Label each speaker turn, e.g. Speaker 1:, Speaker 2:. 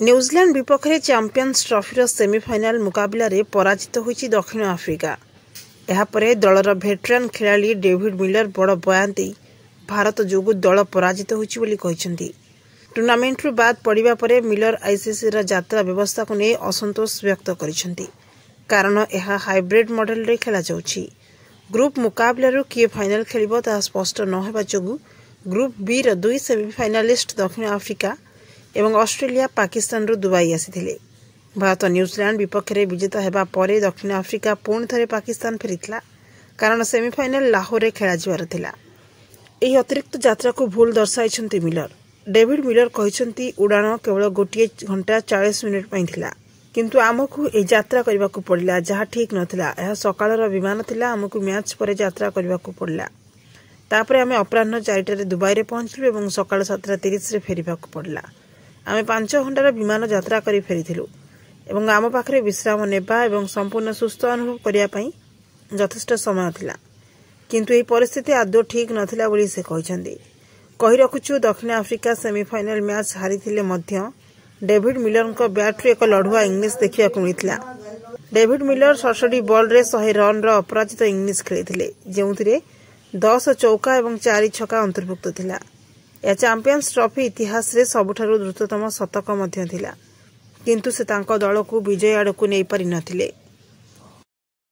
Speaker 1: New Zealand विपक्ष में champions trophy semifinal मुकाबला रे पराजित होइछि दक्षिण आफ्रिका। यापर दलर भेटरान खेलाड़ी डेविड मिलर बड़ बयान दे भारत जोगु दल पराजित होइछि बोली कहिसेंति। टूर्नामेंट बाद पड़िबा परे मिलर आईसीसी यात्रा व्यवस्था को नहीं असंतोष व्यक्त करिसेंति, कारण यह हाइब्रिड मॉडल रे खेला जाउछि। ग्रुप मुकाबला किए फाइनल खेलिबो ता स्पष्ट न हेबा जोगु ग्रुप बी रो दुई सेमीफाइनालिस्ट दक्षिण आफ्रिका एवं ऑस्ट्रेलिया पाकिस्तान रो दुबई आसीथिले। भारत न्यूजीलैंड विपक्ष में विजेता हेबा परे दक्षिण आफ्रिका पुणी थे पाकिस्तान फेरीथिला, कारण सेमीफाइनाल लाहोर रे खेला जिवार थिला। एही अतिरिक्त यात्रा को भूल दर्शाइछंती मिलर। डेविड मिलर कहिसंती उड़ाण केवल 1 घंटा 40 मिनिट पई थिला, किंतु आमको ए यात्रा करबा को पड़िला जहा ठीक नथिला। यह सकाळर विमान थिला, आमको मैच परे यात्रा करबा को पड़िला। तापरे आमे अपराह्न 4 रे दुबई रे पहुंचलु एवं सकाळ 7:30 रे फेरिबा को पड़िला। आमे 5 घंटार विमान यात्रा करी फेरिथिलु एवं आम पाखरे विश्राम नेबा एवं संपूर्ण सुस्थ अनुभव करिया पई यथेष्ट समय थिला, किंतु एही परिस्थिति आदौ ठीक नथिला बोली से कहिसंती। कहि रखुछु दक्षिण आफ्रिका सेमीफाइनल मैच हारिथिले मध्य डेविड मिलर बैट रे एक लढुआ इंग्लिश देखिया को मिलिथिला। डेविड मिलर 67 बॉल रे 100 रन रो अपराजित इंग्लिश खेलिथिले, जेउथिरे 10 चौका एवं 4 छक्का अंतर्भुक्त थिला। यह चैंपियंस ट्रॉफी इतिहास रे सबुठारु द्रुततम शतक मध्य थिला, किंतु से तांको दल को विजय आड़ को नहीं पारि नथिले।